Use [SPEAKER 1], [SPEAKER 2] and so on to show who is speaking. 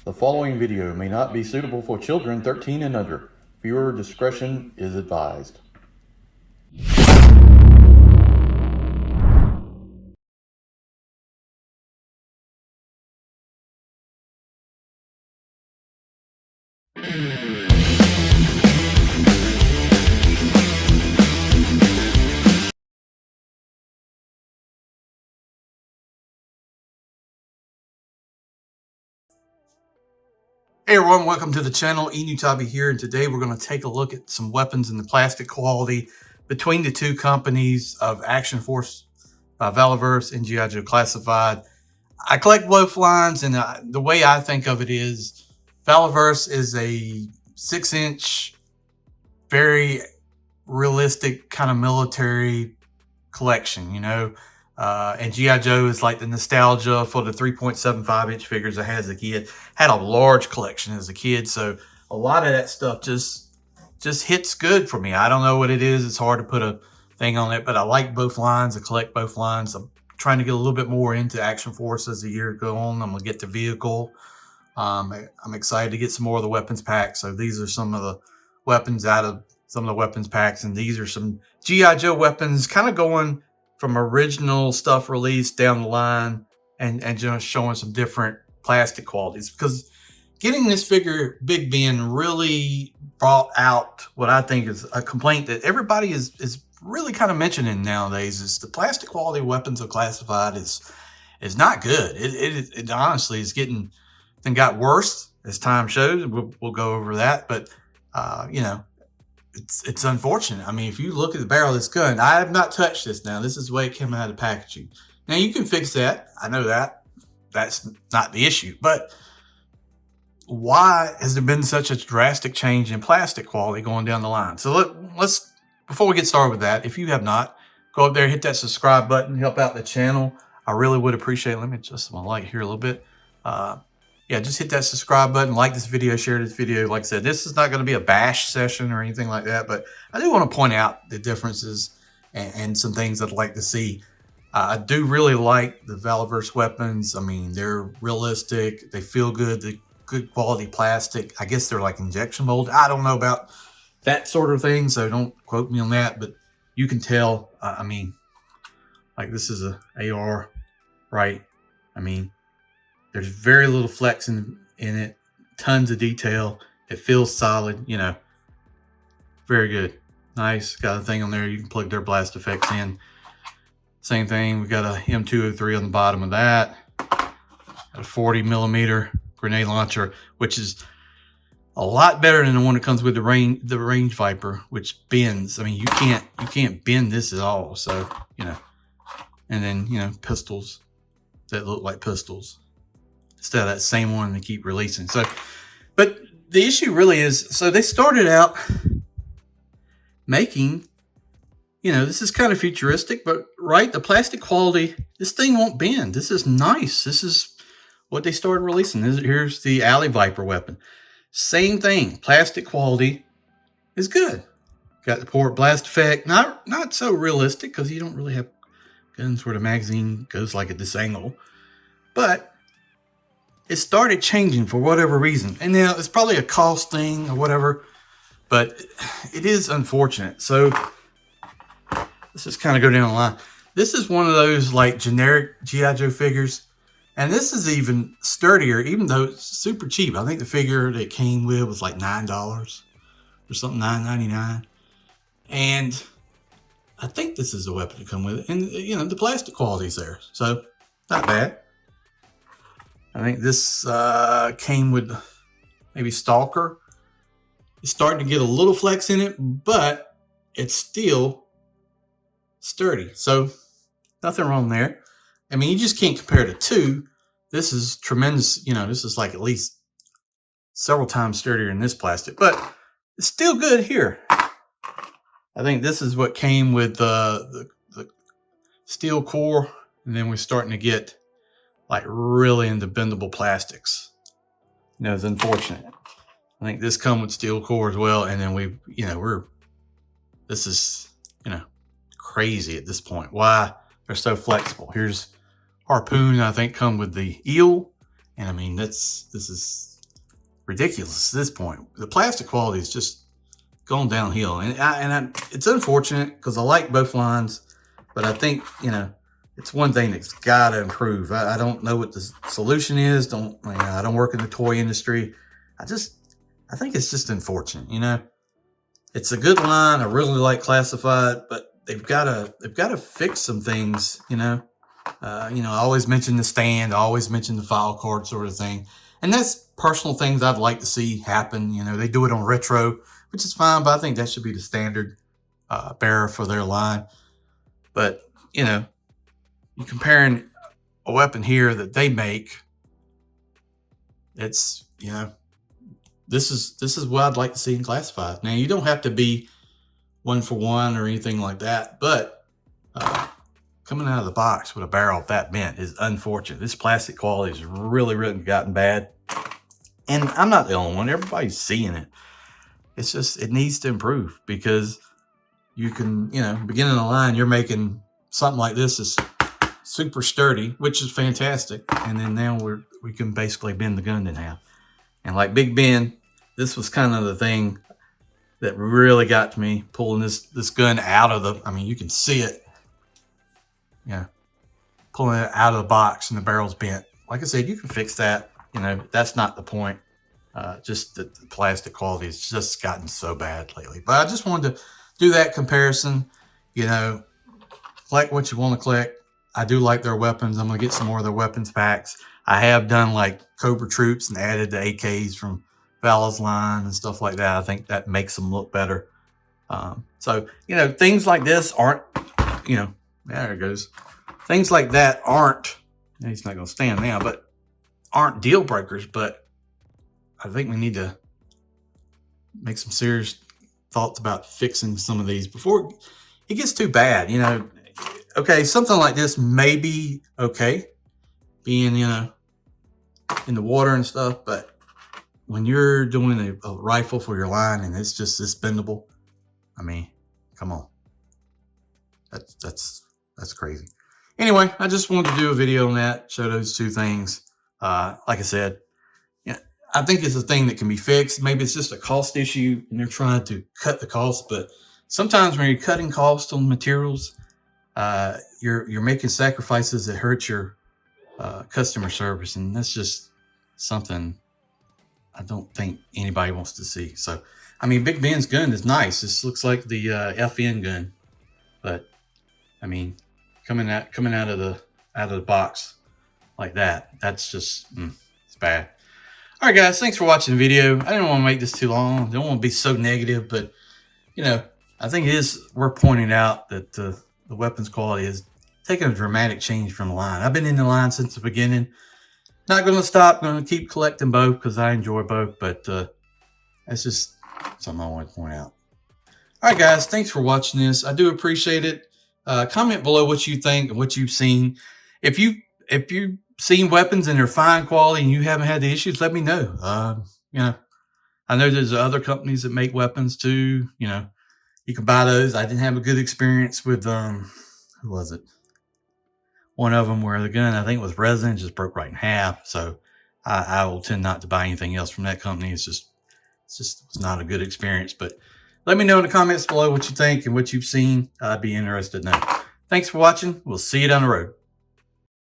[SPEAKER 1] The following video may not be suitable for children 13 and under. Viewer discretion is advised.
[SPEAKER 2] Hey everyone, welcome to the channel. Enewtabie here, and today we're going to take a look at some weapons and the plastic quality between the two companies of Action Force by Valaverse and G.I. Joe Classified. I collect both lines, and the way I think of it is Valaverse is a 6-inch, very realistic kind of military collection, you know. And G.I. Joe is like the nostalgia for the 3.75-inch figures I had as a kid. Had a large collection as a kid, so a lot of that stuff just hits good for me. I don't know what it is. It's hard to put a thing on it, but I like both lines. I collect both lines. I'm trying to get a little bit more into Action Force as the year goes on. I'm going to get the vehicle. I'm excited to get some more of the weapons packs. So these are some of the weapons out of some of the weapons packs, and these are some G.I. Joe weapons kind of going from original stuff released down the line and just showing some different plastic qualities, because getting this figure Big Ben really brought out what I think is a complaint that everybody is really kind of mentioning nowadays, is the plastic quality of weapons of Classified is not good. It honestly is got worse as time shows. We'll go over that, but you know, it's unfortunate. I mean, if you look at the barrel of this gun, I have not touched this now. This is the way it came out of the packaging. Now, you can fix that. I know that. That's not the issue. But why has there been such a drastic change in plastic quality going down the line? So let's, before we get started with that, if you have not, go up there, hit that subscribe button, help out the channel. I really would appreciate it. Let me adjust my light here a little bit. Yeah, just hit that subscribe button, like this video, share this video. Like I said, this is not going to be a bash session or anything like that, but I do want to point out the differences and some things I'd like to see. I do really like the Valaverse weapons. I mean, they're realistic. They feel good. The good quality plastic. I guess they're like injection mold. I don't know about that sort of thing, so don't quote me on that, but you can tell. I mean, like this is a AR, right? I mean, there's very little flex in it, tons of detail. It feels solid, you know, very good. Nice, got a thing on there. You can plug their blast effects in. Same thing, we got a M203 on the bottom of that. Got a 40mm grenade launcher, which is a lot better than the one that comes with the range Viper, which bends. I mean, you can't bend this at all. So, you know, and then, you know, pistols that look like pistols, instead of that same one they keep releasing. So, but the issue really is, so they started out making, you know, this is kind of futuristic, but right, the plastic quality, this thing won't bend. This is nice. This is what they started releasing. Here's the Alley Viper weapon. Same thing, plastic quality is good. Got the port blast effect, not so realistic, because you don't really have guns where the magazine goes like at this angle, but it started changing for whatever reason. And now it's probably a cost thing or whatever, but it is unfortunate. So let's just kind of go down the line. This is one of those like generic G.I. Joe figures. And this is even sturdier, even though it's super cheap. I think the figure that it came with was like $9 or something, $9.99. And I think this is the weapon to come with it. And, you know, the plastic quality is there. So not bad. I think this came with maybe Stalker. It's starting to get a little flex in it, but it's still sturdy. So nothing wrong there. I mean, you just can't compare the two. This is tremendous. You know, this is like at least several times sturdier than this plastic, but it's still good here. I think this is what came with the steel core, and then we're starting to get like really into bendable plastics. You know, it's unfortunate. I think this comes with steel core as well, and then this is, you know, crazy at this point. Why they're so flexible. Here's Harpoon, I think, come with the eel, and I mean, this is ridiculous at this point. The plastic quality is just going downhill, and it's unfortunate because I like both lines, but I think, you know, it's one thing that's got to improve. I don't know what the solution is. I don't work in the toy industry. I think it's just unfortunate. You know, it's a good line. I really like Classified, but they've got to fix some things. You know, I always mention the stand. I always mention the file card sort of thing, and that's personal things I'd like to see happen. You know, they do it on retro, which is fine, but I think that should be the standard bearer for their line. But you know, you're comparing a weapon here that they make. It's, you know, this is what I'd like to see in Classified. Now, you don't have to be 1-for-1 or anything like that, but coming out of the box with a barrel that bent is unfortunate. This plastic quality has really gotten bad, and I'm not the only one. Everybody's seeing it. It's just, it needs to improve, because you can, you know, beginning of the line, you're making something like this is super sturdy, which is fantastic, and then now we can basically bend the gun in half. And like Big Ben, this was kind of the thing that really got to me, pulling this gun out of the, I mean, you can see it, yeah, pulling it out of the box and the barrel's bent. Like I said, you can fix that. You know, that's not the point. Just the plastic quality has just gotten so bad lately. But I just wanted to do that comparison. You know, collect what you want to collect. I do like their weapons. I'm going to get some more of their weapons packs. I have done like Cobra Troops and added the AKs from Vala's line and stuff like that. I think that makes them look better. So, you know, things like this aren't, you know, there it goes. Things like that aren't, he's not going to stand now, but aren't deal breakers. But I think we need to make some serious thoughts about fixing some of these before it gets too bad. You know, okay, something like this may be okay, being, you know, in the water and stuff, but when you're doing a rifle for your line and it's just this bendable, I mean, come on. That's crazy. Anyway, I just wanted to do a video on that, show those two things. Like I said, yeah, I think it's a thing that can be fixed. Maybe it's just a cost issue and they're trying to cut the cost, but sometimes when you're cutting cost on materials, you're making sacrifices that hurt your customer service, and that's just something I don't think anybody wants to see. So, I mean, Big Ben's gun is nice. This looks like the FN gun, but I mean, coming out of the box like that, that's just it's bad. All right, guys, thanks for watching the video. I didn't want to make this too long. I don't want to be so negative, but you know, I think it is worth pointing out that the weapons quality is taking a dramatic change from the line. I've been in the line since the beginning. Not going to stop. Going to keep collecting both because I enjoy both, but that's just something I want to point out. All right, guys, thanks for watching this. I do appreciate it. Comment below what you think and what you've seen. If you've seen weapons and they're fine quality and you haven't had the issues, let me know. You know, I know there's other companies that make weapons too. You know, you can buy those. I didn't have a good experience with who was it? One of them where the gun, I think it was resin, just broke right in half. So I will tend not to buy anything else from that company. It's just not a good experience. But let me know in the comments below what you think and what you've seen. I'd be interested to know. Thanks for watching. We'll see you down the road.